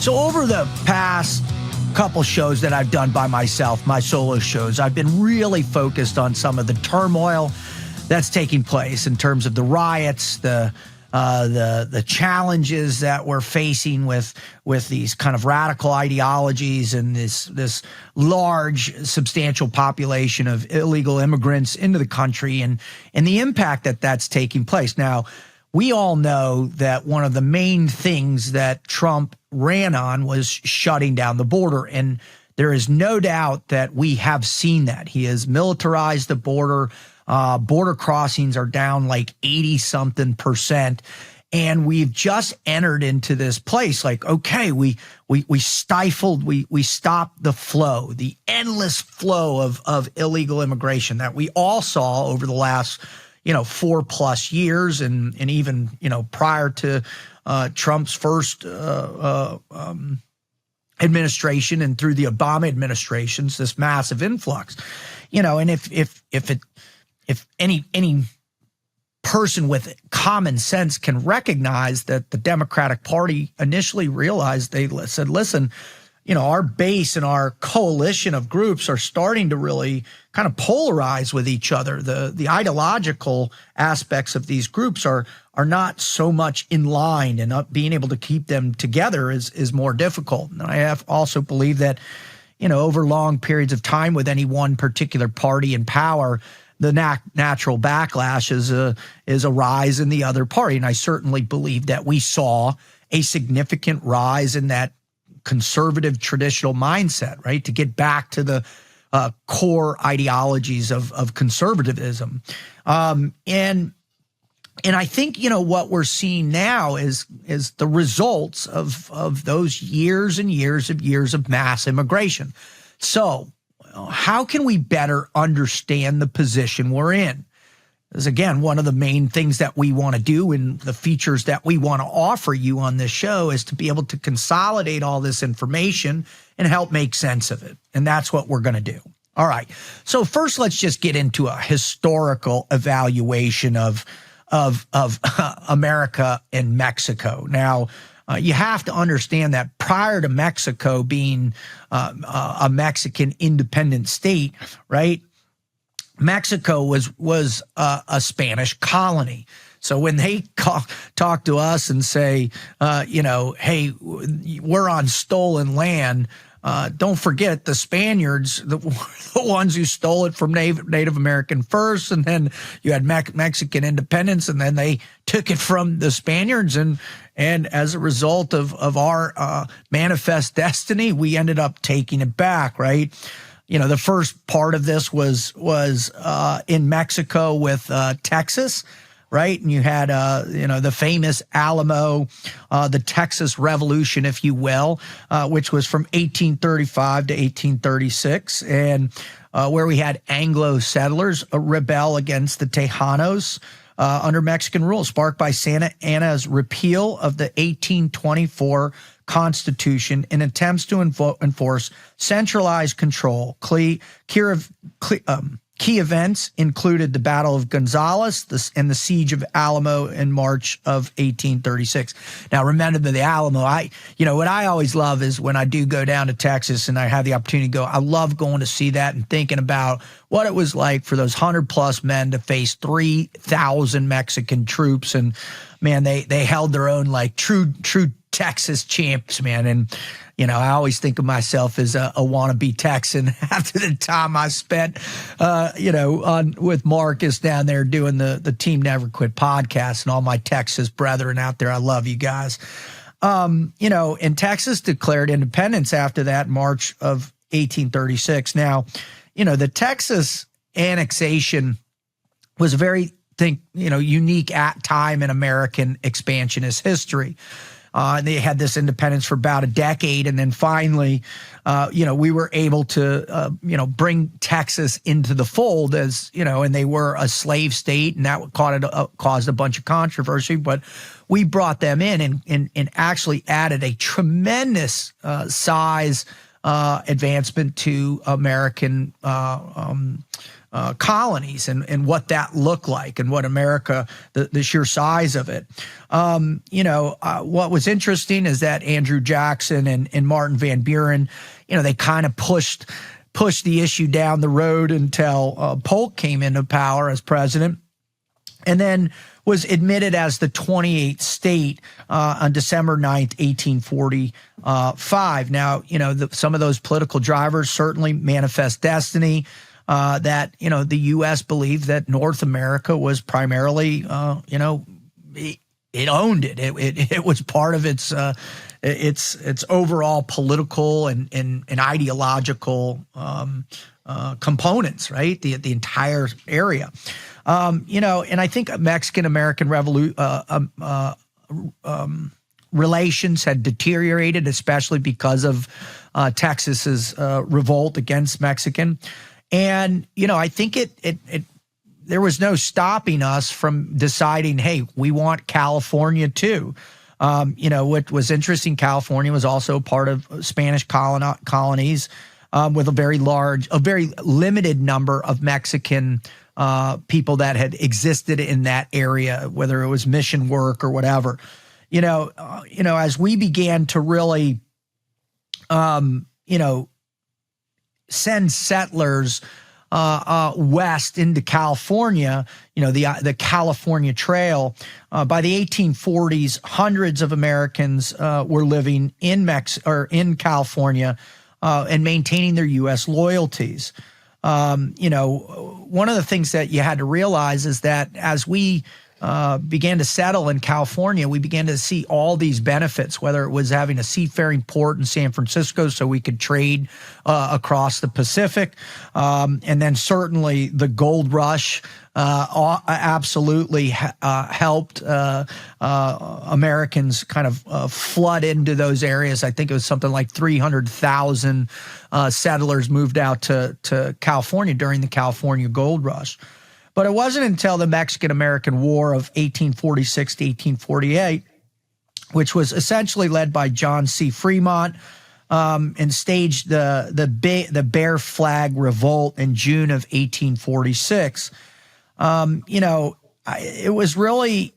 So over the past couple shows that I've done by myself, my solo shows, I've been really focused on some of the turmoil that's taking place in terms of the riots, the challenges that we're facing with these kind of radical ideologies and this large, substantial population of illegal immigrants into the country and the impact that that's taking place. Now, we all know that one of the main things that Trump ran on was shutting down the border. And there is no doubt that we have seen that. He has militarized the border. Border crossings are down like 80-something%. And we've just entered into this place like, okay, we stifled, we stopped the flow, the endless flow of illegal immigration that we all saw over the last 4+ years and even, prior to Trump's first administration and through the Obama administrations, this massive influx, and if any person with common sense can recognize that the Democratic Party initially realized, they said, listen, our base and our coalition of groups are starting to really kind of polarize with each other. The ideological aspects of these groups are not so much in line, and not being able to keep them together is more difficult. And I have also believed that, over long periods of time with any one particular party in power, the natural backlash is a rise in the other party. And I certainly believe that we saw a significant rise in that conservative traditional mindset, right? To get back to the core ideologies of conservatism. And I think, what we're seeing now is the results of those years and years of mass immigration. So how can we better understand the position we're in? Is again, one of the main things that we want to do, and the features that we want to offer you on this show, is to be able to consolidate all this information and help make sense of it. And that's what we're going to do. All right. So first, let's just get into a historical evaluation of America and Mexico. Now, you have to understand that prior to Mexico being a Mexican independent state, right? Mexico was a Spanish colony. So when they talk to us and say, hey, we're on stolen land, don't forget the Spaniards, the ones who stole it from Native American first, and then you had Mexican independence, and then they took it from the Spaniards, and as a result of our manifest destiny, we ended up taking it back, right? The first part of this was in Mexico with Texas, right? And you had, the famous Alamo, the Texas Revolution, if you will, which was from 1835 to 1836, and where we had Anglo settlers rebel against the Tejanos under Mexican rule, sparked by Santa Anna's repeal of the 1824 Constitution in attempts to enforce centralized control. Key events included the Battle of Gonzales and the Siege of Alamo in March of 1836. Now, remember the Alamo, what I always love is when I do go down to Texas and I have the opportunity to go, I love going to see that and thinking about what it was like for those 100+ men to face 3,000 Mexican troops. And man, they held their own like true Texas champs, man. And, I always think of myself as a wannabe Texan after the time I spent, with Marcus down there doing the Team Never Quit podcast, and all my Texas brethren out there. I love you guys. And Texas declared independence after that, March of 1836. Now, the Texas annexation was a very, unique time in American expansionist history. They had this independence for about a decade, and then finally, we were able to, bring Texas into the fold as, and they were a slave state, and that caused a bunch of controversy. But we brought them in and actually added a tremendous size advancement to American colonies and what that looked like and what America, the sheer size of it. What was interesting is that Andrew Jackson and Martin Van Buren, they kind of pushed the issue down the road until Polk came into power as president, and then was admitted as the 28th state on December 9th, 1845. Now, some of those political drivers certainly manifest destiny, that, the U.S. believed that North America was primarily, it owned it. It was part of its overall political and ideological components, right? The entire area. And I think Mexican-American relations had deteriorated, especially because of Texas's revolt against Mexican. And, I think there was no stopping us from deciding, hey, we want California too. What was interesting, California was also part of Spanish colonies with a very limited number of Mexican people that had existed in that area, whether it was mission work or whatever. As we began to really, send settlers west into California, the California Trail. By the 1840s, hundreds of Americans were living in California and maintaining their U.S. loyalties. One of the things that you had to realize is that as we began to settle in California, we began to see all these benefits, whether it was having a seafaring port in San Francisco so we could trade across the Pacific. And then certainly the gold rush absolutely helped Americans kind of flood into those areas. I think it was something like 300,000 settlers moved out to California during the California gold rush. But it wasn't until the Mexican-American War of 1846 to 1848, which was essentially led by John C. Fremont, and staged the Bear Flag Revolt in June of 1846. It was really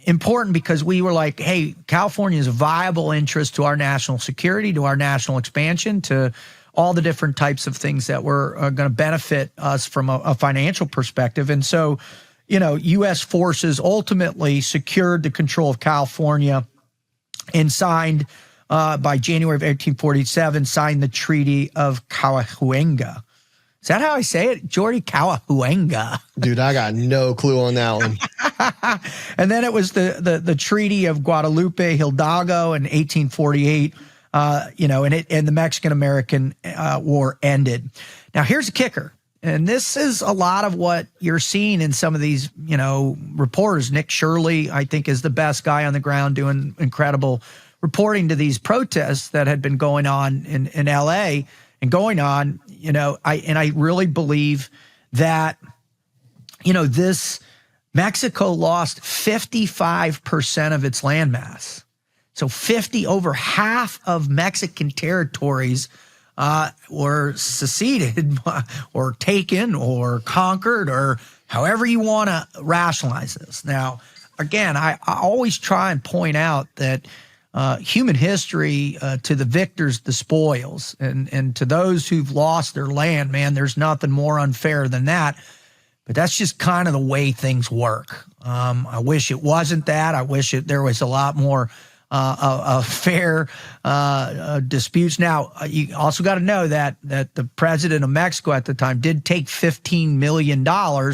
important because we were like, hey, California is a viable interest to our national security, to our national expansion, to all the different types of things that were going to benefit us from a financial perspective. And so, U.S. forces ultimately secured the control of California and signed, by January of 1847, signed the Treaty of Cahuenga. Is that how I say it? Jordy? Cahuenga. Dude, I got no clue on that one. And then it was the Treaty of Guadalupe Hidalgo in 1848. And the Mexican-American War ended. Now, here's the kicker, and this is a lot of what you're seeing in some of these, reporters. Nick Shirley, I think, is the best guy on the ground doing incredible reporting to these protests that had been going on in L.A. and going on. I really believe that, this Mexico lost 55% of its landmass. So over half of Mexican territories were seceded or taken or conquered, or however you want to rationalize this. Now, again, I always try and point out that human history, to the victors, the spoils, and to those who've lost their land, man, there's nothing more unfair than that. But that's just kind of the way things work. I wish it wasn't that. I wish there was a lot more fair disputes. Now, you also got to know that the president of Mexico at the time did take $15 million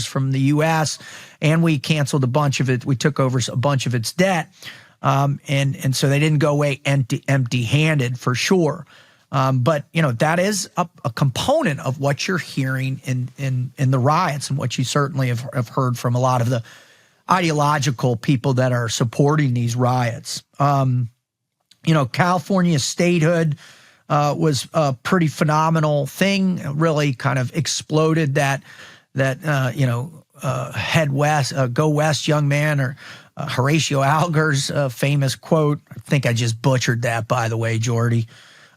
from the U.S., and we canceled a bunch of it. We took over a bunch of its debt, and so they didn't go away empty-handed for sure. But that is a component of what you're hearing in the riots, and what you certainly have heard from a lot of the ideological people that are supporting these riots. California statehood was a pretty phenomenal thing. It really kind of exploded that head west, go west, young man, or Horatio Alger's famous quote. I think I just butchered that, by the way, Jordy.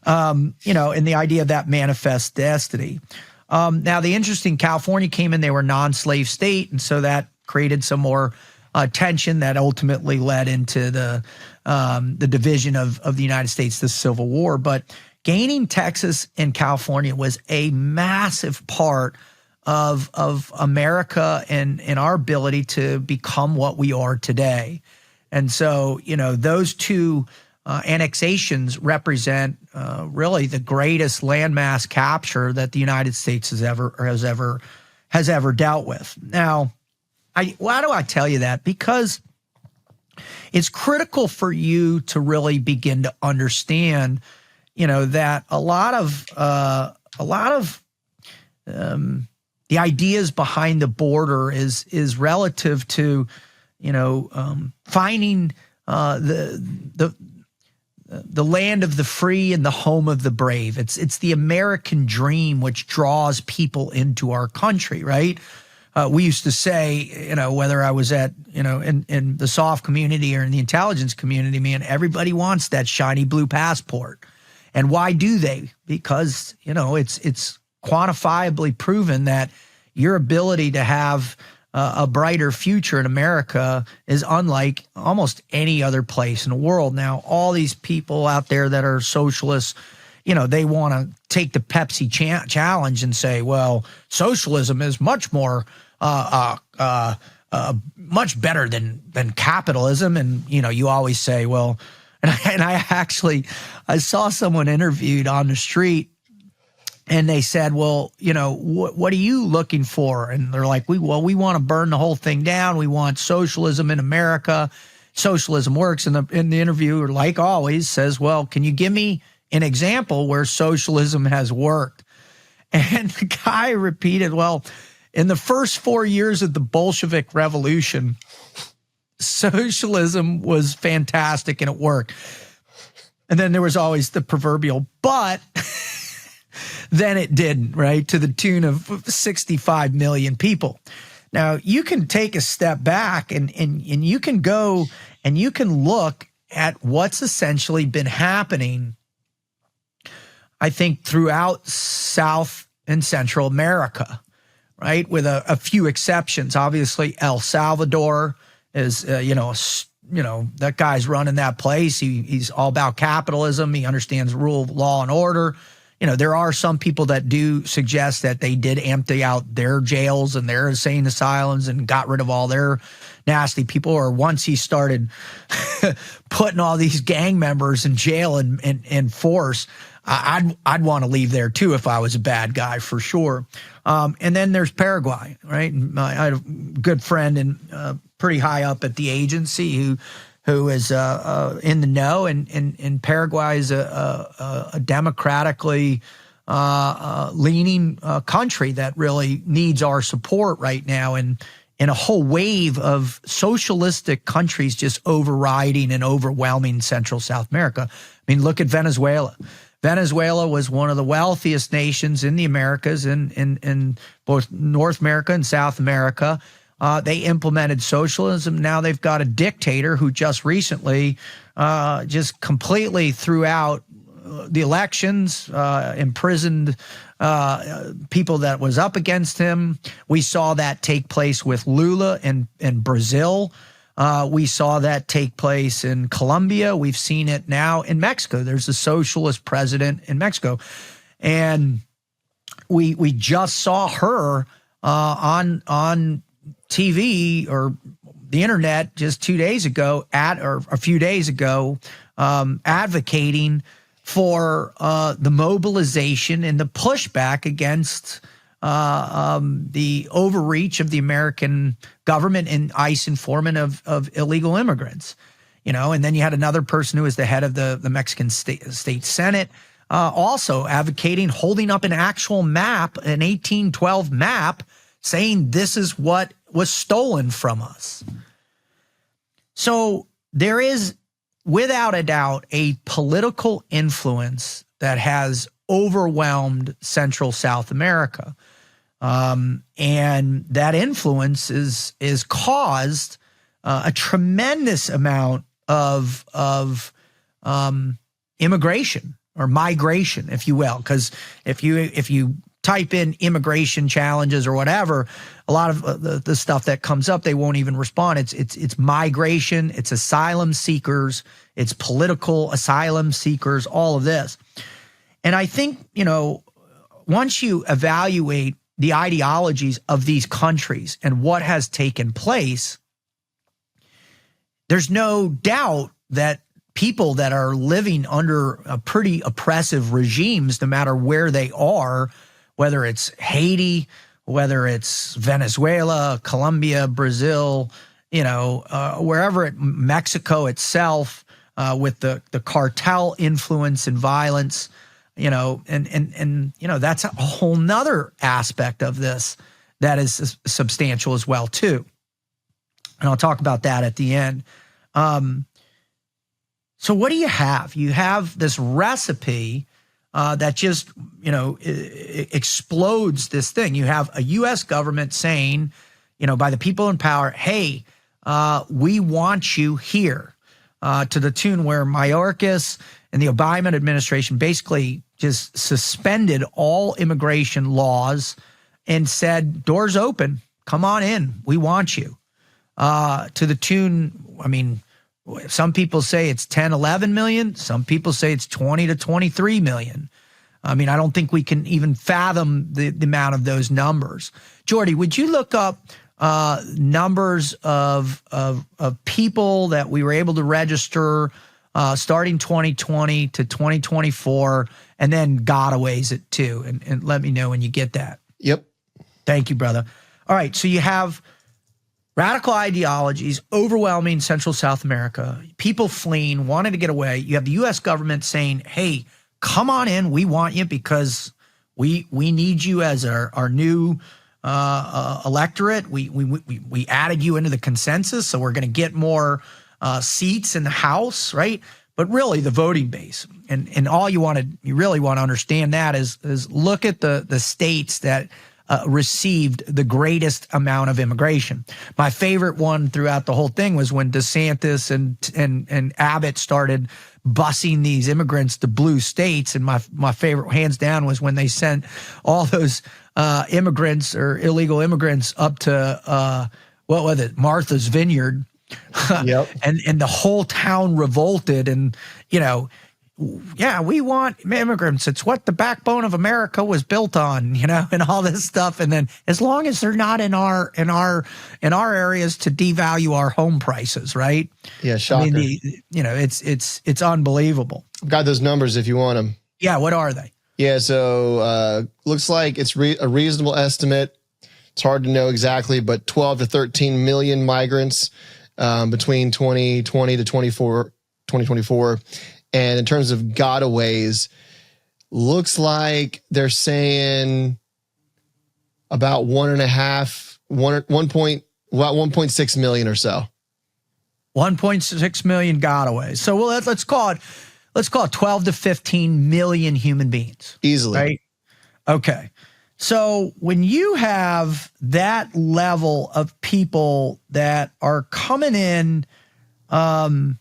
and the idea of that manifest destiny. Now, the interesting, California came in, they were a non-slave state, and so that created some more tension that ultimately led into the division of the United States, the Civil War. But gaining Texas and California was a massive part of America and our ability to become what we are today. And so, those two annexations represent really the greatest landmass capture that the United States has ever dealt with. Now, why do I tell you that? Because it's critical for you to really begin to understand, that a lot of the ideas behind the border is relative to, finding the land of the free and the home of the brave. It's the American dream which draws people into our country, right? We used to say, whether I was at, in the soft community or in the intelligence community, man, everybody wants that shiny blue passport. And why do they? Because, it's quantifiably proven that your ability to have a brighter future in America is unlike almost any other place in the world. Now, all these people out there that are socialists, they want to take the Pepsi challenge and say, well, socialism is much more, much better than capitalism. And, you always say, well, and I saw someone interviewed on the street, and they said, well, what are you looking for? And they're like, we want to burn the whole thing down. We want socialism in America. Socialism works. And the interviewer, like always, says, well, can you give me an example where socialism has worked? And the guy repeated, well, in the first 4 years of the Bolshevik Revolution, socialism was fantastic and it worked. And then there was always the proverbial but. Then it didn't, right? To the tune of 65 million people. Now, you can take a step back and you can go and you can look at what's essentially been happening, I think, throughout South and Central America, right? With a few exceptions. Obviously, El Salvador is, that guy's running that place. He's all about capitalism. He understands rule of law and order. There are some people that do suggest that they did empty out their jails and their insane asylums and got rid of all their nasty people. Or once he started putting all these gang members in jail and force, I'd want to leave there too if I was a bad guy, for sure. And then there's Paraguay, right? And I had a good friend and pretty high up at the agency who is in the know, and Paraguay is a democratically leaning country that really needs our support right now, and a whole wave of socialistic countries just overriding and overwhelming Central South America. I mean, look at Venezuela. Venezuela was one of the wealthiest nations in the Americas, in both North America and South America. They implemented socialism. Now they've got a dictator who just recently just completely threw out the elections, imprisoned people that was up against him. We saw that take place with Lula in Brazil. We saw that take place in Colombia. We've seen it now in Mexico. There's a socialist president in Mexico. And we just saw her on TV or the internet just 2 days ago, or a few days ago, advocating for the mobilization and the pushback against the overreach of the American government and ICE enforcement of illegal immigrants. And then you had another person who was the head of the Mexican state Senate, also advocating, holding up an actual map, an 1812 map, saying this is what was stolen from us. So there is, without a doubt, a political influence that has overwhelmed Central South America. And that influence is caused a tremendous amount of immigration, or migration, if you will, because if you type in immigration challenges or whatever, a lot of the stuff that comes up, they won't even respond. It's migration, it's asylum seekers, it's political asylum seekers, all of this. And I think, once you evaluate the ideologies of these countries and what has taken place, there's no doubt that people that are living under a pretty oppressive regimes, no matter where they are, whether it's Haiti, whether it's Venezuela, Colombia, Brazil, wherever Mexico itself, with the cartel influence and violence, and that's a whole nother aspect of this that is substantial as well too. And I'll talk about that at the end. So what do you have? You have this recipe that just, explodes this thing. You have a U.S. government saying, by the people in power, hey, we want you here, to the tune where Mayorkas and the Obama administration basically just suspended all immigration laws and said, doors open, come on in, we want you. To the tune, some people say it's 10, 11 million. Some people say it's 20 to 23 million. I don't think we can even fathom the amount of those numbers. Jordy, would you look up numbers of people that we were able to register starting 2020 to 2024, and then gotaways it too, and let me know when you get that. Yep. Thank you, brother. All right, so you have radical ideologies overwhelming Central South America, people fleeing, wanting to get away. You have the U.S. government saying, hey, come on in, we want you because we need you as our new electorate. We added you into the consensus, so we're going to get more seats in the House, right? But really the voting base, and all you really want to understand that is look at the states that received the greatest amount of immigration. My favorite one throughout the whole thing was when DeSantis and Abbott started busing these immigrants to blue states. And my favorite, hands down, was when they sent all those immigrants or illegal immigrants up to what was it, Martha's Vineyard. Yep. And the whole town revolted, and yeah, we want immigrants. It's what the backbone of America was built on, and all this stuff. And then as long as they're not in our areas to devalue our home prices, right? Yeah, shocker. It's unbelievable. I've got those numbers if you want them. Yeah, what are they? Yeah, so looks like it's a reasonable estimate. It's hard to know exactly, but 12 to 13 million migrants between 2020 to 2024. And in terms of gotaways, looks like they're saying about 1.6 million or so. 1.6 million gotaways. So let's call it 12 to 15 million human beings. Easily. Right? Okay. So when you have that level of people that are coming in to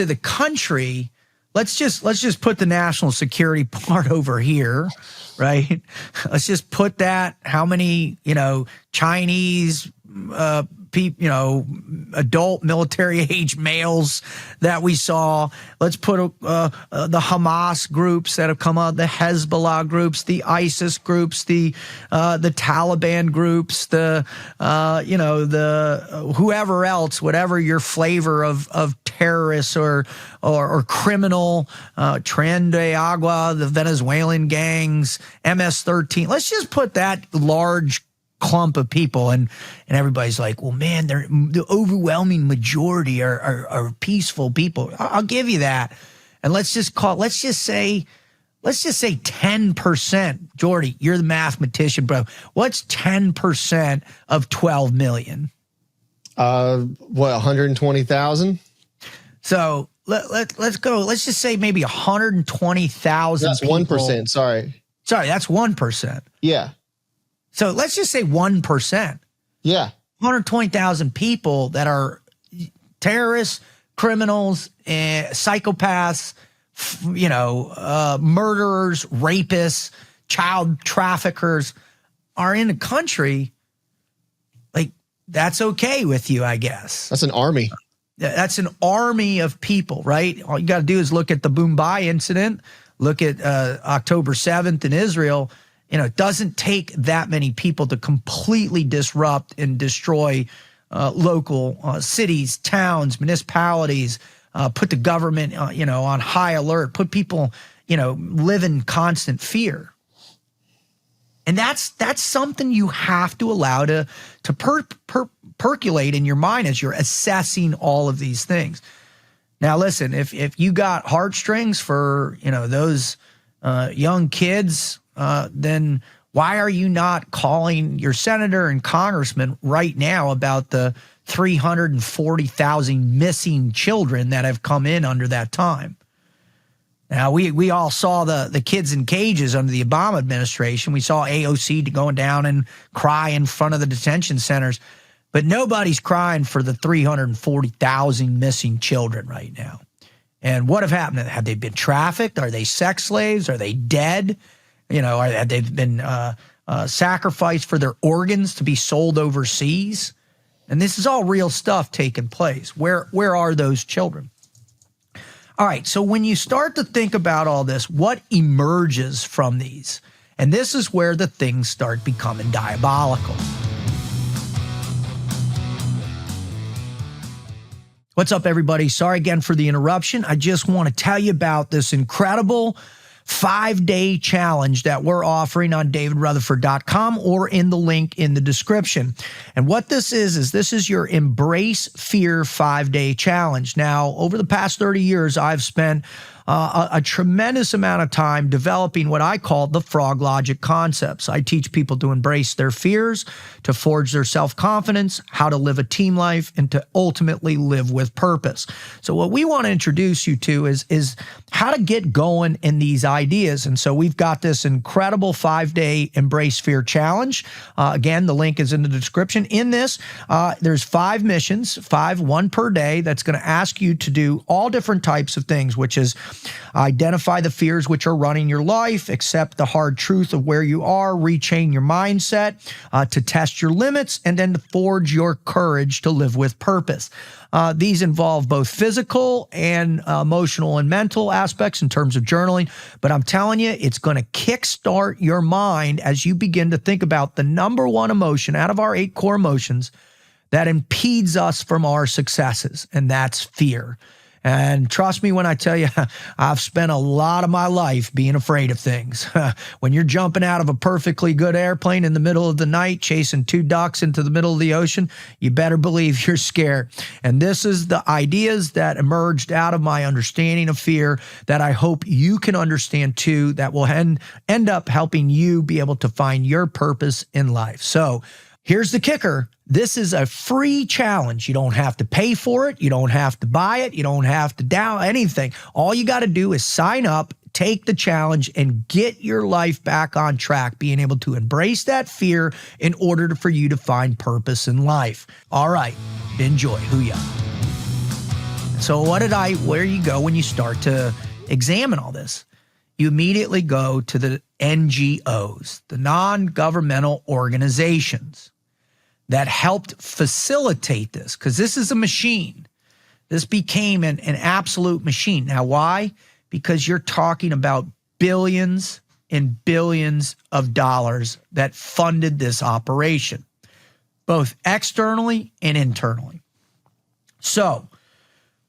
the country, let's just put the national security part over here, right? Let's just put that, how many, Chinese people, adult military age males that we saw. Let's put the Hamas groups that have come out, the Hezbollah groups, the ISIS groups, the Taliban groups, the whoever else, whatever your flavor of terrorists or criminal, Tren de Agua, the Venezuelan gangs, MS-13. Let's just put that large clump of people, and everybody's like, well, man, the overwhelming majority are peaceful people. I'll give you that. And let's just say 10%. Jordy, you're the mathematician, bro. What's 10% of 12 million? 120,000? So let's go. Let's just say maybe 120,000. That's 1%. Sorry, that's 1%. Yeah. So let's just say 1%. Yeah. 120,000 people that are terrorists, criminals, psychopaths, murderers, rapists, child traffickers are in the country, like, that's okay with you, I guess. That's an army. That's an army of people, right? All you got to do is look at the Mumbai incident, look at October 7th in Israel. It doesn't take that many people to completely disrupt and destroy local cities, towns, municipalities, put the government, on high alert, put people, live in constant fear. And that's something you have to allow to percolate in your mind as you're assessing all of these things. Now, listen, if you got heartstrings for, those young kids, then why are you not calling your senator and congressman right now about the 340,000 missing children that have come in under that time? Now, we all saw the kids in cages under the Obama administration. We saw AOC going down and cry in front of the detention centers. But nobody's crying for the 340,000 missing children right now. And what have happened? Have they been trafficked? Are they sex slaves? Are they dead? Have they been sacrificed for their organs to be sold overseas? And this is all real stuff taking place. Where are those children? All right, so when you start to think about all this, what emerges from these? And this is where the things start becoming diabolical. What's up, everybody? Sorry again for the interruption. I just want to tell you about this incredible 5-day challenge that we're offering on davidrutherford.com or in the link in the description. And what this is this is your Embrace Fear 5-day challenge. Now, over the past 30 years, I've spent a tremendous amount of time developing what I call the frog logic concepts. I teach people to embrace their fears, to forge their self-confidence, how to live a team life, and to ultimately live with purpose. So what we want to introduce you to is how to get going in these ideas. And so we've got this incredible 5-day Embrace Fear challenge. Again, the link is in the description. In this, there's 5 missions, 1 per day, that's going to ask you to do all different types of things, which is identify the fears which are running your life, accept the hard truth of where you are, retrain your mindset, to test your limits, and then to forge your courage to live with purpose. These involve both physical and emotional and mental aspects in terms of journaling. But I'm telling you, it's going to kickstart your mind as you begin to think about the number one emotion out of our 8 core emotions that impedes us from our successes, and that's fear. And trust me when I tell you, I've spent a lot of my life being afraid of things. When you're jumping out of a perfectly good airplane in the middle of the night, chasing 2 ducks into the middle of the ocean, you better believe you're scared. And this is the ideas that emerged out of my understanding of fear that I hope you can understand too, that will end up helping you be able to find your purpose in life. So here's the kicker. This is a free challenge. You don't have to pay for it. You don't have to buy it. You don't have to download anything. All you got to do is sign up, take the challenge, and get your life back on track, being able to embrace that fear in order for you to find purpose in life. All right, enjoy. Hoo-yah. So where you go when you start to examine all this? You immediately go to the NGOs, the non-governmental organizations that helped facilitate this, because this is a machine. This became an absolute machine. Now, why? Because you're talking about billions and billions of dollars that funded this operation, both externally and internally. So,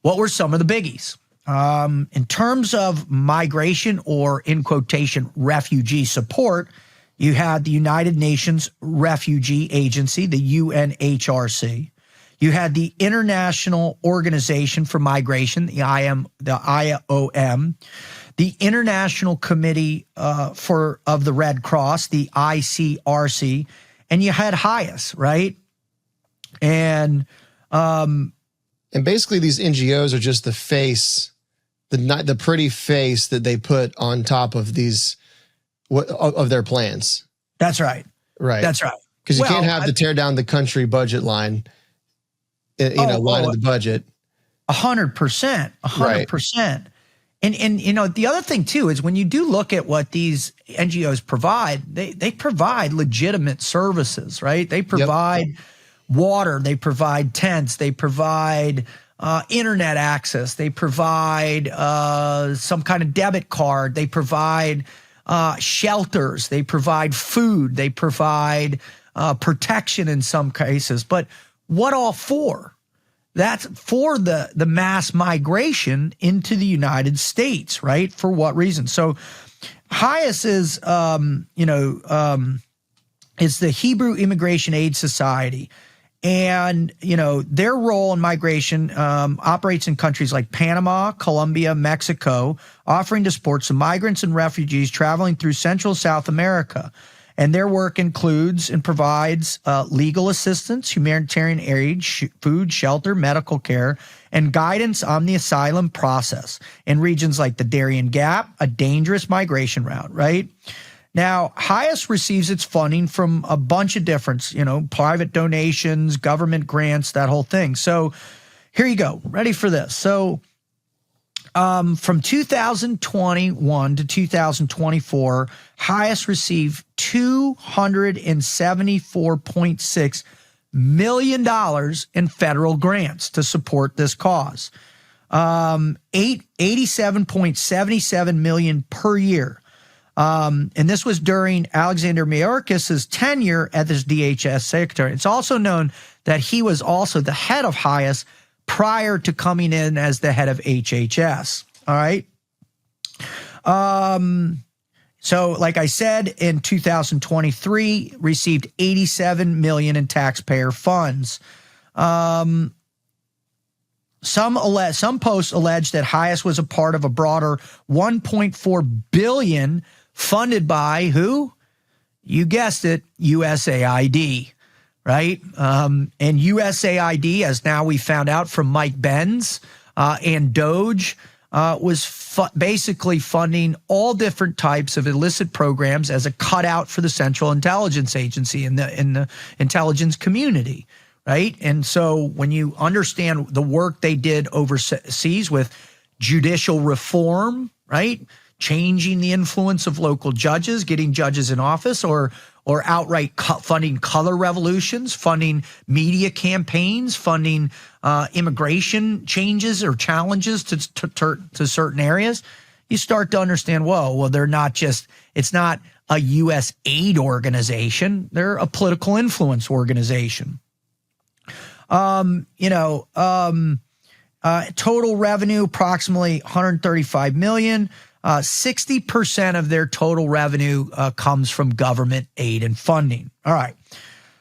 what were some of the biggies? In terms of migration, or in quotation, refugee support, you had the United Nations Refugee Agency, the UNHRC. You had the International Organization for Migration, the IOM, the International Committee of the Red Cross, the ICRC, and you had HIAS, right? And basically these NGOs are just the face, the pretty face that they put on top of these of their plans. That's right. Right. That's right. Because you can't have to tear down the country budget line, line in the budget. 100%. 100%. And you know, the other thing too is when you do look at what these NGOs provide, they provide legitimate services, right? They provide water, they provide tents, they provide internet access, they provide some kind of debit card, they provide shelters, they provide food, they provide protection in some cases. But what all for? That's for the mass migration into the United States, right? For what reason? So HIAS is, is the Hebrew Immigration Aid Society. And, you know, their role in migration operates in countries like Panama, Colombia, Mexico, offering to support some migrants and refugees traveling through Central South America. And their work includes and provides legal assistance, humanitarian aid, food, shelter, medical care, and guidance on the asylum process in regions like the Darien Gap, a dangerous migration route, right? Now, HIAS receives its funding from a bunch of different, private donations, government grants, that whole thing. So here you go. Ready for this. So from 2021 to 2024, HIAS received $274.6 million in federal grants to support this cause. $87.77 million per year. And this was during Alexander Mayorkas's tenure as this DHS secretary. It's also known that he was also the head of HIAS prior to coming in as the head of HHS. All right. So like I said, in 2023, received $87 million in taxpayer funds. Some posts allege that HIAS was a part of a broader $1.4 billion funded by who? You guessed it, USAID. Right? And USAID, as now we found out from Mike Benz and Doge, was basically funding all different types of illicit programs as a cutout for the Central Intelligence Agency in the intelligence community. Right? And so when you understand the work they did overseas with judicial reform, right? Changing the influence of local judges, getting judges in office, or outright funding color revolutions, funding media campaigns, funding immigration changes or challenges to certain areas, you start to understand, well, they're not just, it's not a U.S. aid organization, they're a political influence organization. Total revenue, approximately $135 million. 60% of their total revenue comes from government aid and funding. All right.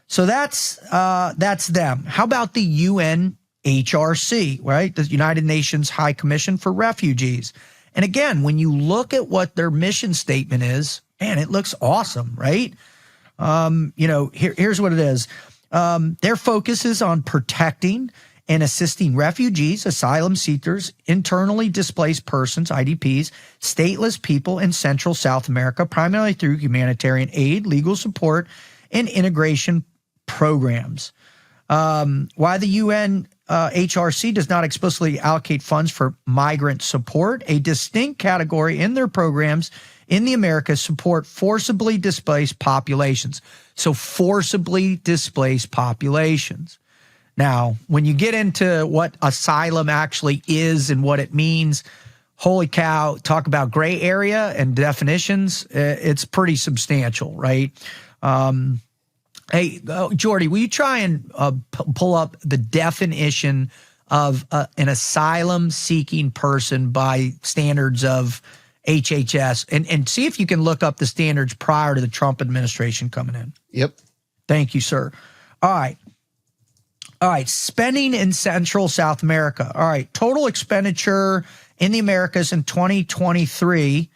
So that's them. How about the UNHRC, right? The United Nations High Commission for Refugees. And again, when you look at what their mission statement is, man, it looks awesome, right? Here's what it is. Their focus is on protecting and assisting refugees, asylum seekers, internally displaced persons, IDPs, stateless people in Central South America, primarily through humanitarian aid, legal support, and integration programs. While the UNHRC does not explicitly allocate funds for migrant support, a distinct category in their programs in the Americas support forcibly displaced populations. So forcibly displaced populations. Now, when you get into what asylum actually is and what it means, holy cow, talk about gray area and definitions, it's pretty substantial, right? Hey, Jordy, will you try and pull up the definition of an asylum-seeking person by standards of HHS and see if you can look up the standards prior to the Trump administration coming in? Yep. Thank you, sir. All right. Spending in Central South America. All right. Total expenditure in the Americas in 2023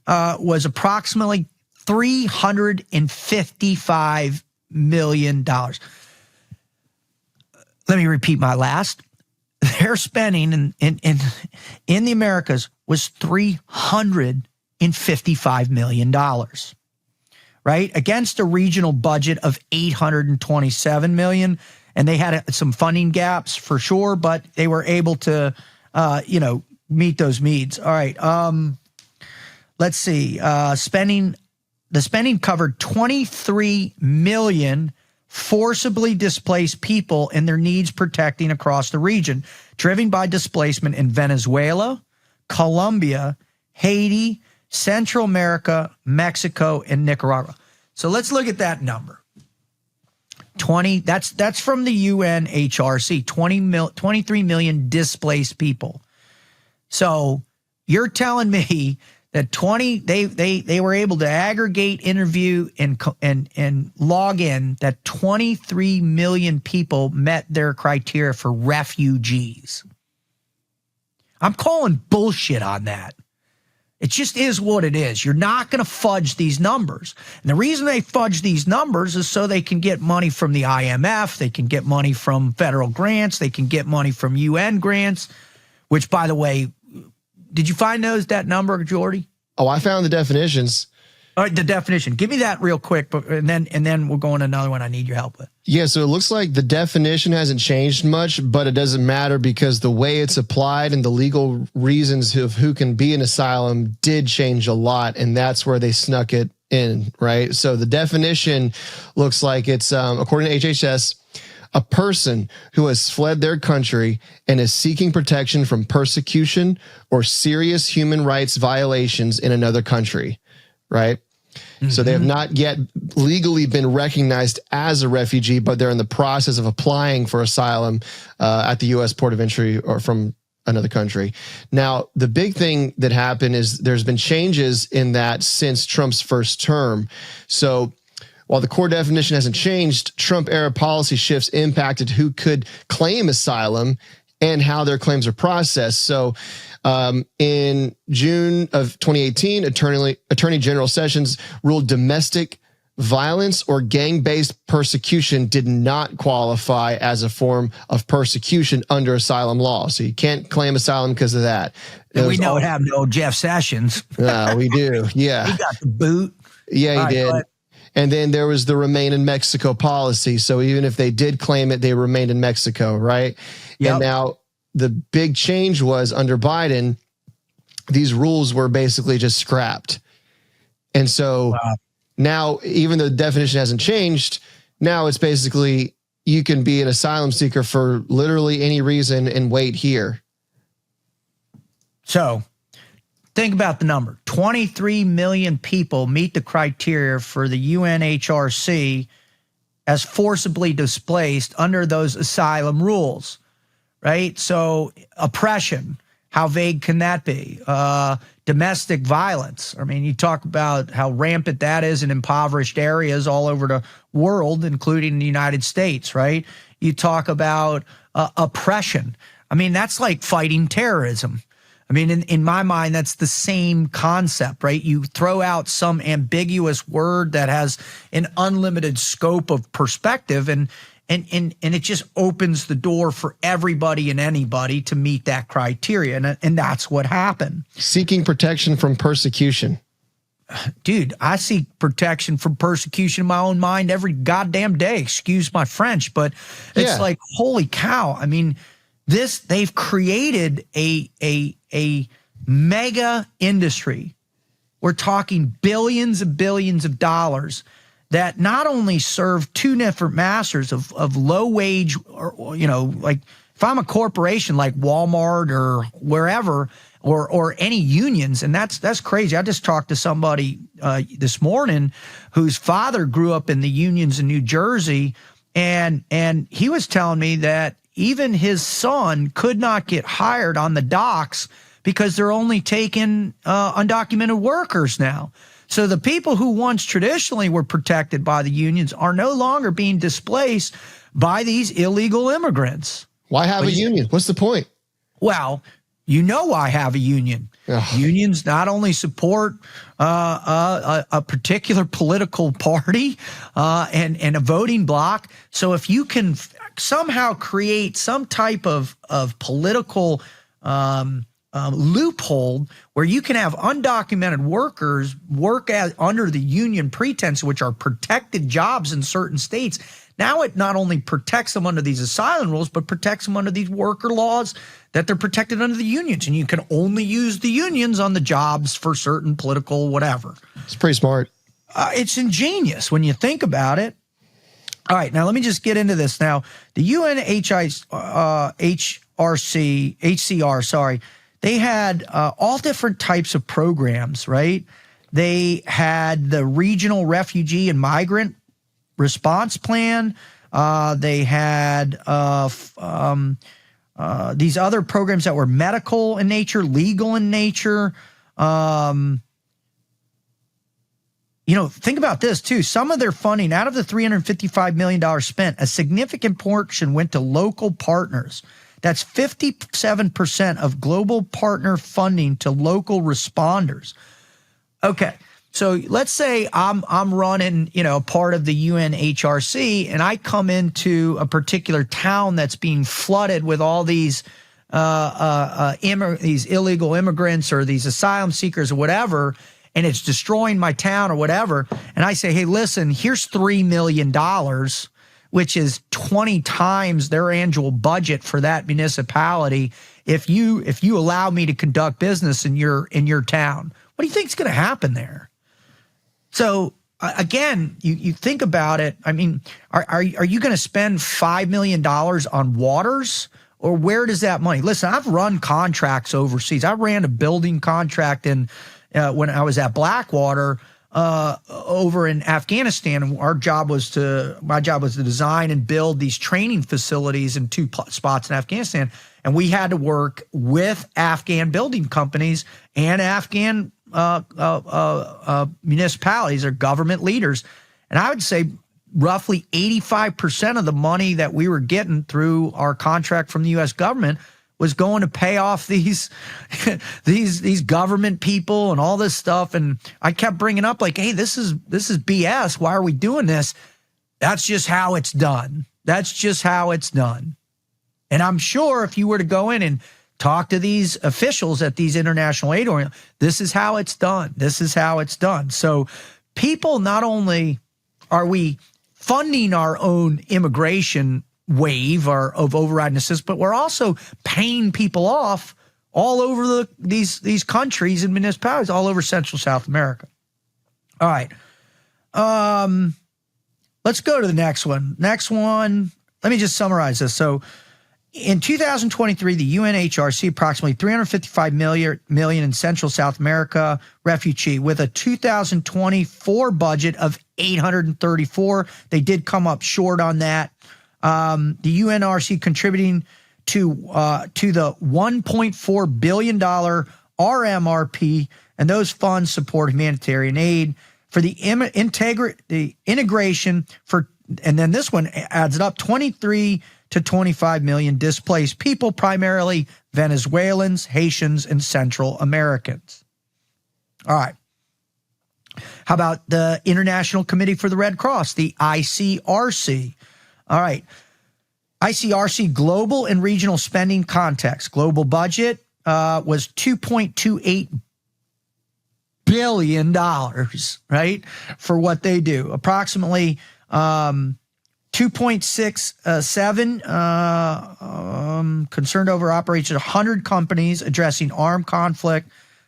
was approximately $355 million. Let me repeat my last. Their spending in the Americas was $355 million, right? Against a regional budget of $827 million. And they had some funding gaps for sure, but they were able to, meet those needs. All right. Let's see. The spending covered 23 million forcibly displaced people and their needs protecting across the region, driven by displacement in Venezuela, Colombia, Haiti, Central America, Mexico, and Nicaragua. So let's look at that number. 20, that's from the UNHRC, 23 million displaced people. So you're telling me that they were able to aggregate, interview, and log in that 23 million people met their criteria for refugees. I'm calling bullshit on that. It just is what it is. You're not going to fudge these numbers. And the reason they fudge these numbers is so they can get money from the IMF, they can get money from federal grants, they can get money from UN grants, which, by the way, did you find that number, Jordy? Oh, I found the definitions. All right, the definition. Give me that real quick, and then we'll go on another one I need your help with. Yeah, so it looks like the definition hasn't changed much, but it doesn't matter because the way it's applied and the legal reasons of who can be an asylum did change a lot, and that's where they snuck it in, right? So the definition looks like it's, according to HHS, a person who has fled their country and is seeking protection from persecution or serious human rights violations in another country, right? Mm-hmm. So they have not yet legally been recognized as a refugee, but they're in the process of applying for asylum at the U.S. port of entry or from another country. Now, the big thing that happened is there's been changes in that since Trump's first term. So while the core definition hasn't changed, Trump-era policy shifts impacted who could claim asylum and how their claims are processed. So in June of 2018, Attorney General Sessions ruled domestic violence or gang-based persecution did not qualify as a form of persecution under asylum law. So you can't claim asylum because of that. And we know what happened to old Jeff Sessions. We do, yeah. He got the boot. Yeah, he did. And then there was the remain in Mexico policy. So even if they did claim it, they remained in Mexico, right? Yep. And now the big change was under Biden, these rules were basically just scrapped. And so now, even though the definition hasn't changed, now it's basically you can be an asylum seeker for literally any reason and wait here. So think about the number. 23 million people meet the criteria for the UNHRC as forcibly displaced under those asylum rules, right? So oppression, how vague can that be? Domestic violence. I mean, you talk about how rampant that is in impoverished areas all over the world, including the United States, right? You talk about oppression. I mean, that's like fighting terrorism. I mean, in my mind, that's the same concept, right? You throw out some ambiguous word that has an unlimited scope of perspective, and it just opens the door for everybody and anybody to meet that criteria, and that's what happened. Seeking protection from persecution. Dude, I seek protection from persecution in my own mind every goddamn day. Excuse my French, but it's like, holy cow. I mean, they've created a mega industry. We're talking billions and billions of dollars that not only serve two different masters of low wage, or, you know, like if I'm a corporation like Walmart or wherever, or any unions, and that's crazy. I just talked to somebody this morning whose father grew up in the unions in New Jersey, and he was telling me that even his son could not get hired on the docks because they're only taking undocumented workers now. So the people who once traditionally were protected by the unions are no longer being displaced by these illegal immigrants. Why have a union? What's the point? Well, you know why have a union. Ugh. Unions not only support a particular political party and a voting bloc. So if you can somehow create some type of political loophole where you can have undocumented workers work under the union pretense, which are protected jobs in certain states, Now it not only protects them under these asylum rules, but protects them under these worker laws that they're protected under the unions. And you can only use the unions on the jobs for certain political whatever. It's pretty smart. It's ingenious when you think about it. All right, now let me just get into this. Now, the HCR, they had all different types of programs, right? They had the Regional Refugee and Migrant Response Plan. They had these other programs that were medical in nature, legal in nature. Think about this too. Some of their funding, out of the $355 million spent, a significant portion went to local partners. That's 57% of global partner funding to local responders. Okay, so let's say I'm running, part of the UNHRC, and I come into a particular town that's being flooded with all these these illegal immigrants or these asylum seekers or whatever, and it's destroying my town or whatever. And I say, hey, listen, here's $3 million, which is 20 times their annual budget for that municipality. If you allow me to conduct business in your town, what do you think is going to happen there? So again, you think about it. I mean, are you going to spend $5 million on waters, or where does that money? Listen, I've run contracts overseas. I ran a building contract when I was at Blackwater over in Afghanistan, and my job was to design and build these training facilities in two spots in Afghanistan, and we had to work with Afghan building companies and Afghan municipalities or government leaders, and I would say roughly 85% of the money that we were getting through our contract from the U.S. government was going to pay off these government people and all this stuff. And I kept bringing up like, hey, this is BS. Why are we doing this? That's just how it's done. That's just how it's done. And I'm sure if you were to go in and talk to these officials at these international aid organizations, this is how it's done. This is how it's done. So people, not only are we funding our own immigration wave of overriding assistance, but we're also paying people off all over these countries and municipalities all over Central South America. All right. Let's go to the next one. Next one, let me just summarize this. So in 2023, the UNHRC approximately 355 million in Central South America refugee with a 2024 budget of 834. They did come up short on that. The UNRC contributing to the $1.4 billion RMRP, and those funds support humanitarian aid for the integration for, and then this one adds it up, 23 to 25 million displaced people, primarily Venezuelans, Haitians, and Central Americans. All right. How about the International Committee for the Red Cross, the ICRC? All right. ICRC global and regional spending context. Global budget was $2.28 billion, right, for what they do. Approximately 2.67 concerned over operations of 100 companies addressing armed conflict.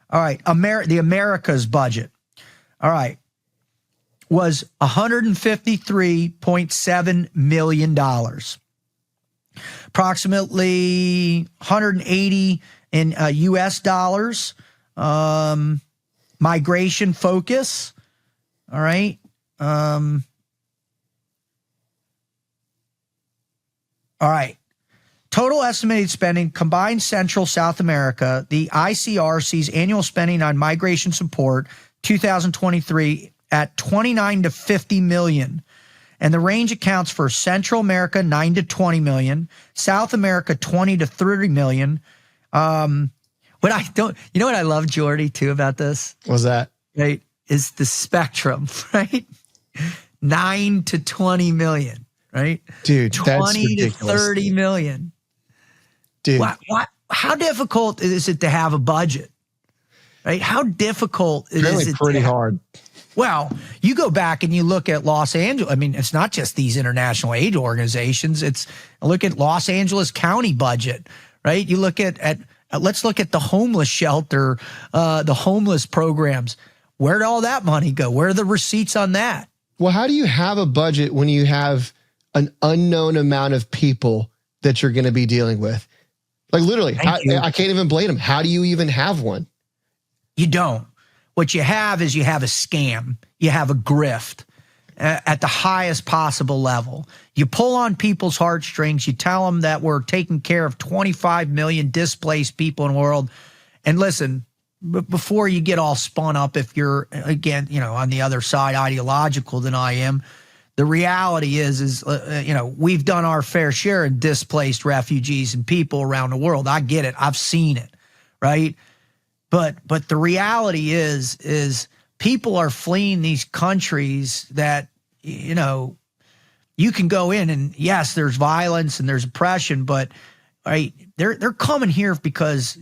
All right. The Americas budget. All right. Was $153.7 million. Approximately 180 in US dollars. Migration focus. All right. All right. Total estimated spending, combined Central South America, the ICRC's annual spending on migration support, 2023 at 29 to 50 million. And the range accounts for Central America, 9 to 20 million, South America, 20 to 30 million. What I love, Jordy, too, about this? What's that? Right, is the spectrum, right? 9 to 20 million, right? Dude, 20 that's ridiculous. to 30 million. Dude. How difficult is it to have a budget? right? How difficult Really is it? pretty hard. Well, you go back and you look at Los Angeles. I mean, it's not just these international aid organizations. Look at Los Angeles County budget, right? You look at let's look at the homeless shelter, the homeless programs. Where did all that money go? Where are the receipts on that? Well, how do you have a budget when you have an unknown amount of people that you're going to be dealing with? Like literally, I can't even blame them. How do you even have one? You don't. What you have is you have a scam. You have a grift at the highest possible level. You pull on people's heartstrings. You tell them that we're taking care of 25 million displaced people in the world. And listen, before you get all spun up, if you're, again, on the other side ideological than I am, the reality is we've done our fair share in displaced refugees and people around the world. I get it. I've seen it, right? But the reality is people are fleeing these countries that, you can go in and yes, there's violence and there's oppression, but right, they're coming here because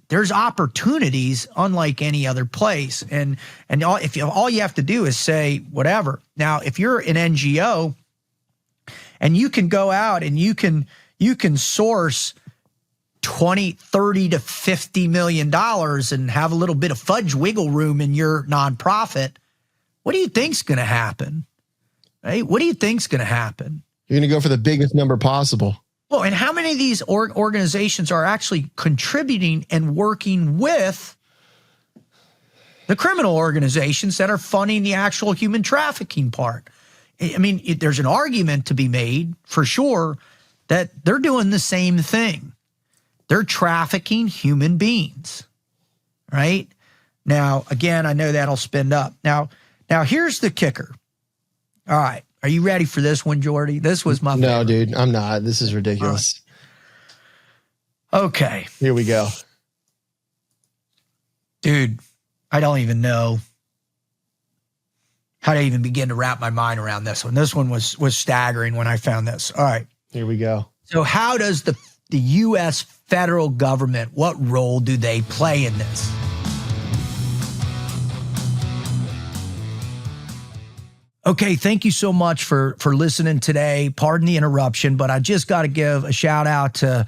there's opportunities unlike any other place. And all you have to do is say whatever. Now, if you're an NGO and you can go out and you can source 20, 30 to $50 million and have a little bit of fudge wiggle room in your nonprofit, what do you think's going to happen? Right? What do you think's going to happen? You're going to go for the biggest number possible. Well, and how many of these organizations are actually contributing and working with the criminal organizations that are funding the actual human trafficking part? I mean, there's an argument to be made for sure that they're doing the same thing. They're trafficking human beings, right? Now, again, I know that'll spin up. Now here's the kicker. All right. Are you ready for this one, Jordy? This was my favorite. No, dude, I'm not. This is ridiculous. Right. Okay. Here we go. Dude, I don't even know how to even begin to wrap my mind around this one. This one was staggering when I found this. All right. Here we go. So how does the U.S. federal government, what role do they play in this? Okay, thank you so much for listening today. Pardon the interruption, but I just got to give a shout out to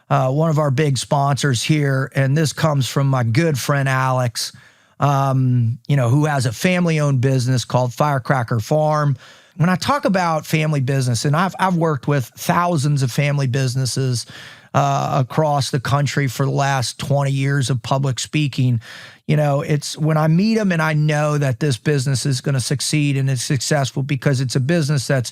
one of our big sponsors here, and this comes from my good friend Alex, who has a family-owned business called Firecracker Farm. When I talk about family business, and I've worked with thousands of family businesses across the country for the last 20 years of public speaking. It's when I meet them and I know that this business is going to succeed and it's successful because it's a business that's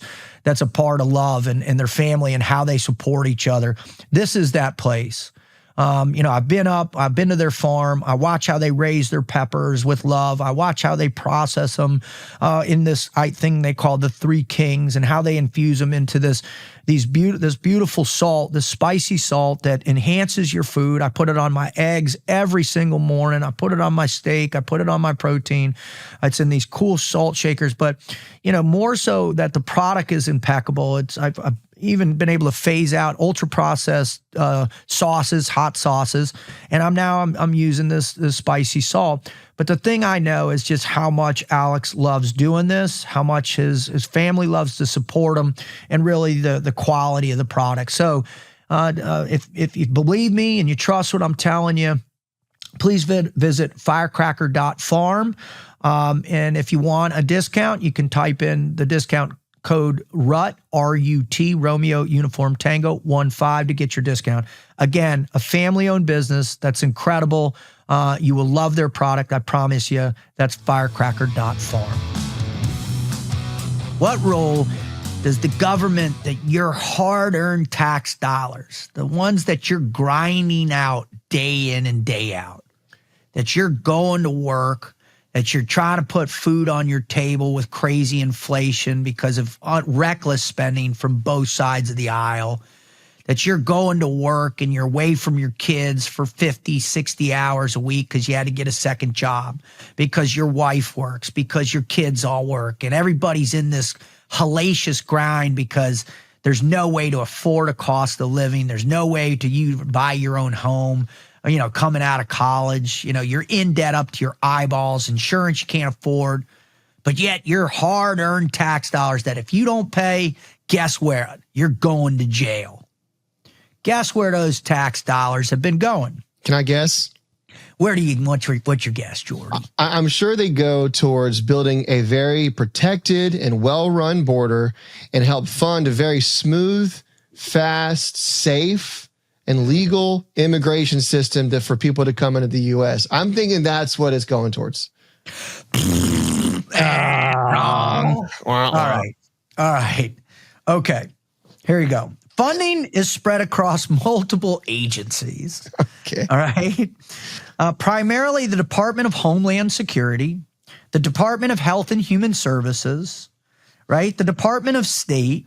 a part of love and their family and how they support each other. This is that place. I've been to their farm. I watch how they raise their peppers with love. I watch how they process them in this thing they call the Three Kings, and how they infuse them into this beautiful salt, this spicy salt that enhances your food. I put it on my eggs every single morning. I put it on my steak. I put it on my protein. It's in these cool salt shakers, but more so that the product is impeccable. I've even been able to phase out ultra processed sauces, hot sauces, and I'm using this spicy salt. But the thing I know is just how much Alex loves doing this, how much his family loves to support him, and really the quality of the product. So if you believe me and you trust what I'm telling you, please visit firecracker.farm. And if you want a discount, you can type in the discount code RUT, R-U-T, Romeo Uniform Tango 15 to get your discount. Again, a family-owned business that's incredible. You will love their product, I promise you. That's firecracker.farm. What role does the government, that your hard-earned tax dollars, the ones that you're grinding out day in and day out, that you're going to work, that you're trying to put food on your table with crazy inflation because of reckless spending from both sides of the aisle, that you're going to work and you're away from your kids for 50, 60 hours a week because you had to get a second job, because your wife works, because your kids all work, and everybody's in this hellacious grind because there's no way to afford a cost of living. There's no way to buy your own home. coming out of college. You're in debt up to your eyeballs, insurance you can't afford, but yet your hard-earned tax dollars that if you don't pay, guess where? You're going to jail. Guess where those tax dollars have been going? Can I guess? What's your guess, Jordy? I'm sure they go towards building a very protected and well-run border and help fund a very smooth, fast, safe, and legal immigration system for people to come into the U.S. I'm thinking that's what it's going towards. Wrong. All right. Okay. Here you go. Funding is spread across multiple agencies. Okay. All right. Primarily the Department of Homeland Security, the Department of Health and Human Services, right? The Department of State,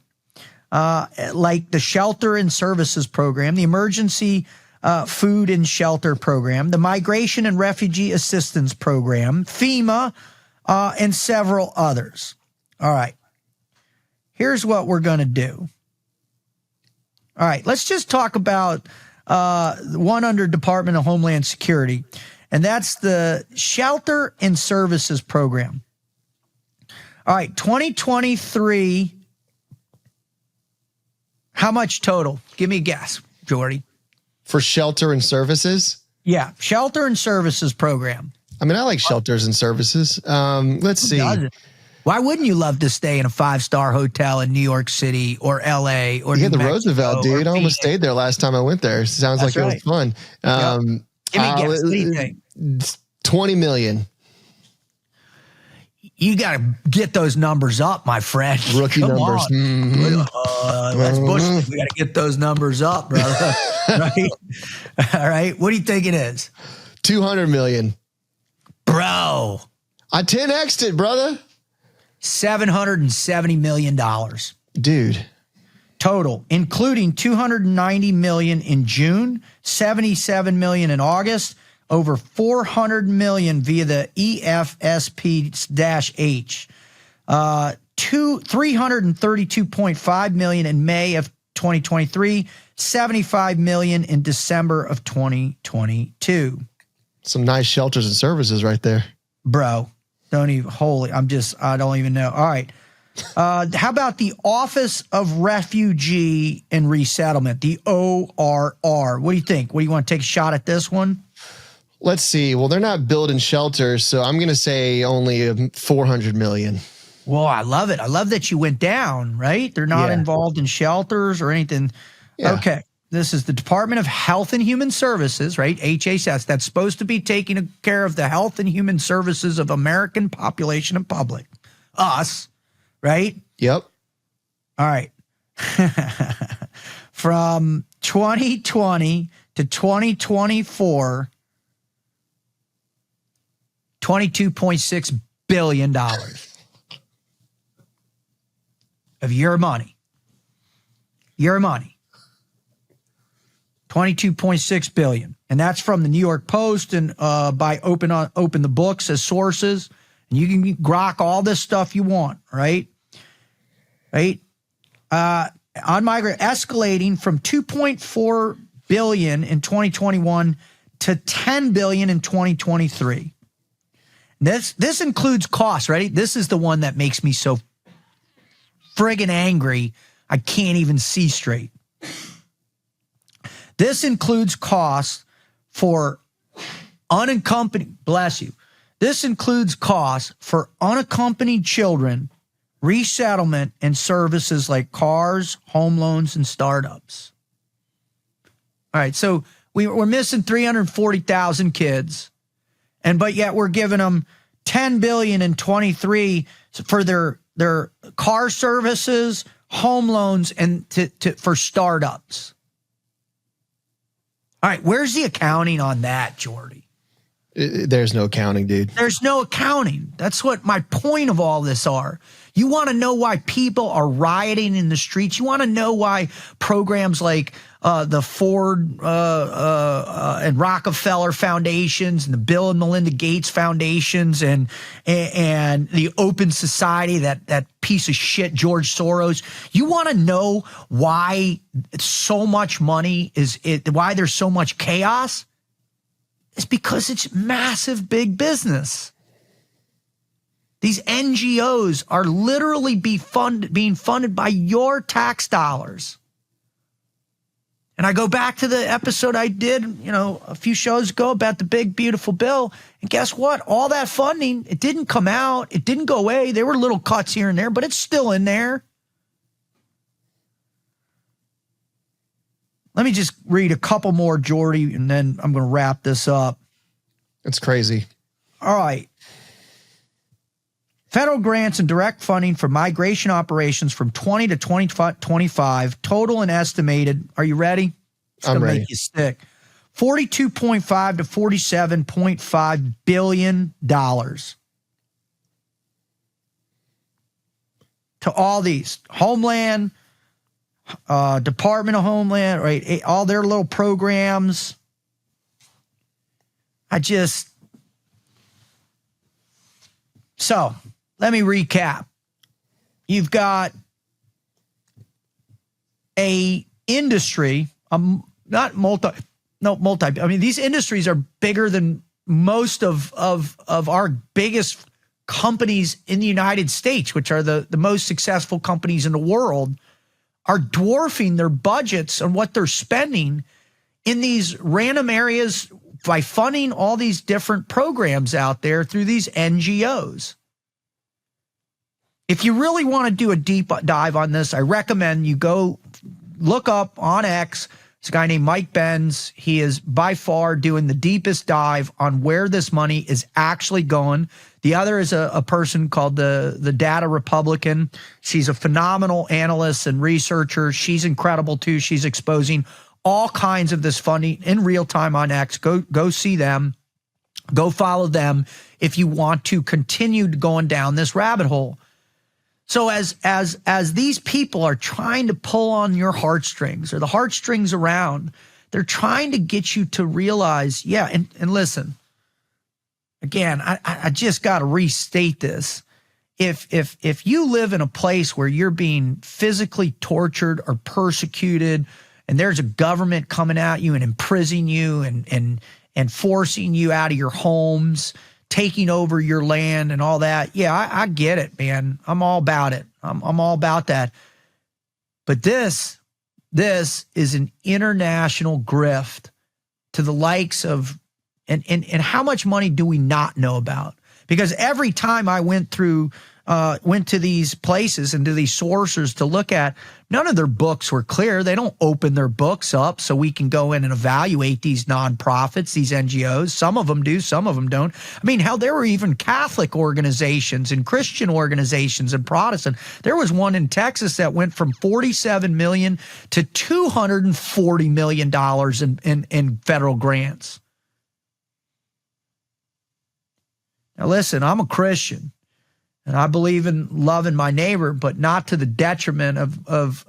like the Shelter and Services Program, the Emergency Food and Shelter Program, the Migration and Refugee Assistance Program, FEMA, and several others. All right. Here's what we're going to do. All right, let's just talk about one under Department of Homeland Security, and that's the Shelter and Services Program. All right, 2023, how much total? Give me a guess, Jordy. For shelter and services? Yeah, Shelter and Services Program. I mean, I like shelters and services. Let's see. Why wouldn't you love to stay in a 5-star hotel in New York City or LA or the New Mexico Roosevelt, dude. I almost stayed there last time I went there. Sounds like it was fun. Yep. Give me a guess. What do you think? 20 million. You got to get those numbers up, my friend. Rookie numbers. That's bullshit. We got to get those numbers up, brother. Right? All right. What do you think it is? 200 million. Bro. I 10x'd it, brother. $770 million. Dude. Total, including $290 million in June, $77 million in August, over $400 million via the EFSP-H, $332.5 million in May of 2023, $75 million in December of 2022. Some nice shelters and services right there. Bro, I don't even know. All right. How about the Office of Refugee and Resettlement, the ORR? What do you think? What do you want to take a shot at this one? Let's see. Well, they're not building shelters, so I'm going to say only 400 million. Well, I love it. I love that you went down, right? They're not involved in shelters or anything. Yeah. Okay. This is the Department of Health and Human Services, right? HHS. That's supposed to be taking care of the health and human services of American population and public. Us, right? Yep. All right. From 2020 to 2024, $22.6 billion of your money. Your money. $22.6 billion. And that's from the New York Post and by Open the Books as sources. And you can grok all this stuff you want, right? Right? On migrant escalating from $2.4 billion in 2021 to $10 billion in 2023. This includes costs, right? This is the one that makes me so friggin' angry. I can't even see straight. This includes costs for unaccompanied, bless you. This includes costs for unaccompanied children, resettlement, and services like cars, home loans, and startups. All right, so we're missing 340,000 kids, but yet we're giving them $10 billion in 23 for their car services, home loans, and for startups. All right, where's the accounting on that, Jordy? There's no accounting, dude. There's no accounting. That's what my point of all this are. You want to know why people are rioting in the streets? You want to know why programs like the Ford and Rockefeller foundations and the Bill and Melinda Gates foundations and the Open Society, that piece of shit George Soros. You want to know why so much money why there's so much chaos? is because it's massive big business. These NGOs are literally being funded by your tax dollars. And I go back to the episode I did, a few shows ago about the big, beautiful bill. And guess what? All that funding, it didn't come out. It didn't go away. There were little cuts here and there, but it's still in there. Let me just read a couple more, Jordy, and then I'm going to wrap this up. It's crazy. All right. Federal grants and direct funding for migration operations from 20 to 2025, total and estimated. Are you ready? It's I'm gonna ready. Make you sick. $42.5 to $47.5 billion to all these Homeland, Department of Homeland, right? All their little programs. So let me recap. You've got a industry, these industries are bigger than most of our biggest companies in the United States, which are the most successful companies in the world, are dwarfing their budgets and what they're spending in these random areas by funding all these different programs out there through these NGOs. If you really want to do a deep dive on this, I recommend you go look up on X. It's a guy named Mike Benz. He is by far doing the deepest dive on where this money is actually going. The other is a person called the Data Republican. She's a phenomenal analyst and researcher. She's incredible too. She's exposing all kinds of this funding in real time on X. Go see them. Go follow them if you want to continue going down this rabbit hole. So as these people are trying to pull on your heartstrings or the heartstrings around, they're trying to get you to realize, and listen, again, I just got to restate this. If you live in a place where you're being physically tortured or persecuted, and there's a government coming at you and imprisoning you and forcing you out of your homes, taking over your land and all that. Yeah, I get it, man. I'm all about it. I'm all about that. But this is an international grift to the likes of, and how much money do we not know about? Because every time I went to these places and to these sources to look at, none of their books were clear. They don't open their books up so we can go in and evaluate these nonprofits, these NGOs. Some of them do, some of them don't. I mean, hell, there were even Catholic organizations and Christian organizations and Protestant. There was one in Texas that went from $47 million to $240 million in federal grants. Now, listen, I'm a Christian. And I believe in loving my neighbor, but not to the detriment of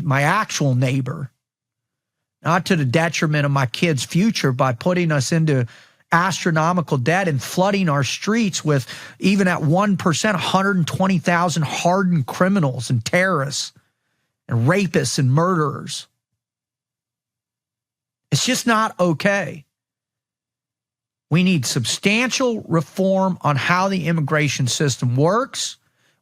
my actual neighbor, not to the detriment of my kids' future by putting us into astronomical debt and flooding our streets with, even at 1%, 120,000 hardened criminals and terrorists and rapists and murderers. It's just not okay. We need substantial reform on how the immigration system works.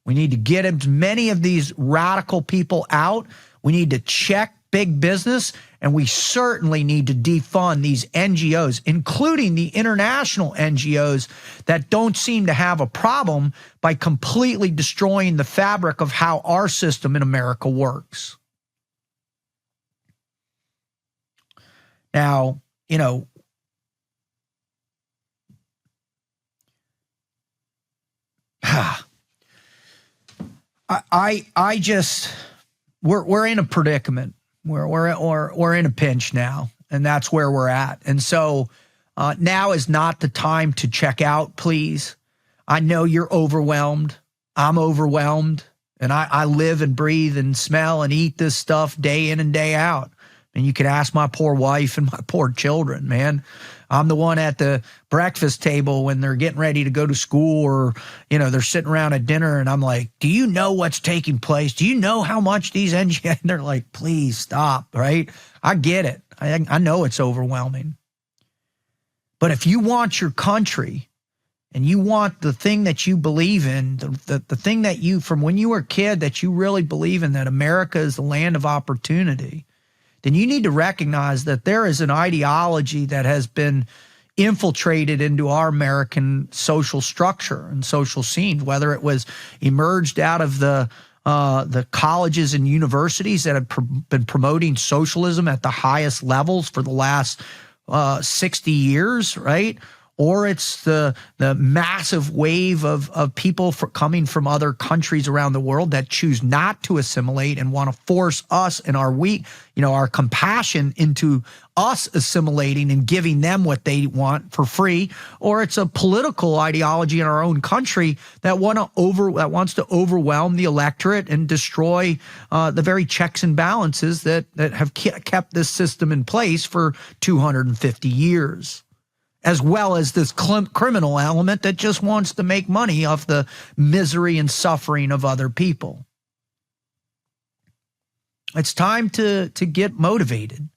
We need to get as many of these radical people out. We need to check big business, and we certainly need to defund these NGOs, including the international NGOs that don't seem to have a problem by completely destroying the fabric of how our system in America works. Now, we're in a predicament. We're in a pinch now, and that's where we're at. And so now is not the time to check out, please. I know you're overwhelmed. I'm overwhelmed, and I live and breathe and smell and eat this stuff day in and day out. And you can ask my poor wife and my poor children, man. I'm the one at the breakfast table when they're getting ready to go to school, or, they're sitting around at dinner, and I'm like, do you know what's taking place? Do you know how much these NGOs, and they're like, please stop, right? I get it. I know it's overwhelming. But if you want your country and you want the thing that you believe in, the thing that you, from when you were a kid, that you really believe in, that America is the land of opportunity, then you need to recognize that there is an ideology that has been infiltrated into our American social structure and social scene, whether it was emerged out of the colleges and universities that have been promoting socialism at the highest levels for the last 60 years, right? Or it's the massive wave of people coming from other countries around the world that choose not to assimilate and want to force us and our compassion into us assimilating and giving them what they want for free. Or it's a political ideology in our own country that wants to overwhelm the electorate and destroy the very checks and balances that have kept this system in place for 250 years. As well as this criminal element that just wants to make money off the misery and suffering of other people. It's time to get motivated.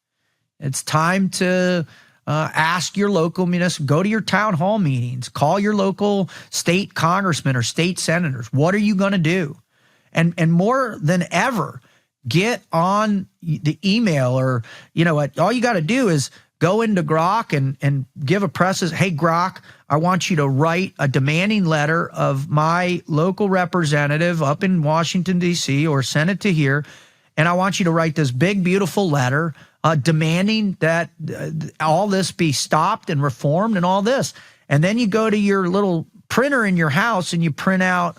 It's time to ask your local municipal, go to your town hall meetings, call your local state congressmen or state senators. What are you going to do? And more than ever, get on the email, or, all you got to do is go into Grok and give a press, hey, Grok, I want you to write a demanding letter of my local representative up in Washington, D.C., or send it to here. And I want you to write this big, beautiful letter demanding that all this be stopped and reformed and all this. And then you go to your little printer in your house and you print out,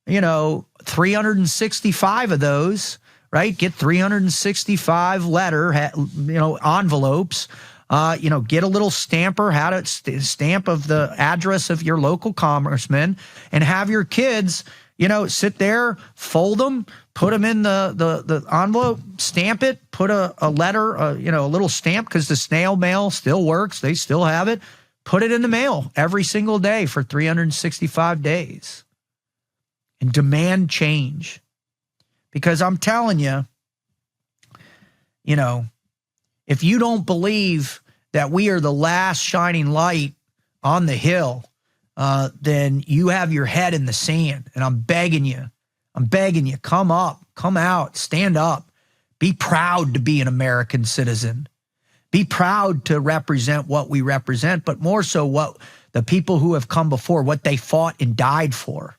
365 of those, right? Get 365 envelopes. Get a little stamper, had a stamp of the address of your local congressman, and have your kids, sit there, fold them, put them in the envelope, stamp it, put a letter, a little stamp, because the snail mail still works. They still have it. Put it in the mail every single day for 365 days and demand change. Because I'm telling you, if you don't believe that we are the last shining light on the hill, then you have your head in the sand. And I'm begging you, come up, come out, stand up. Be proud to be an American citizen. Be proud to represent what we represent, but more so what the people who have come before, what they fought and died for.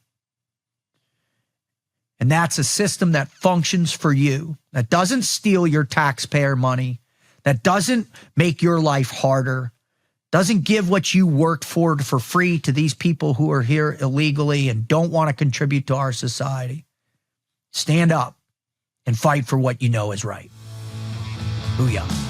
And that's a system that functions for you, that doesn't steal your taxpayer money, that doesn't make your life harder, doesn't give what you worked for free to these people who are here illegally and don't want to contribute to our society. Stand up and fight for what you know is right. Booyah.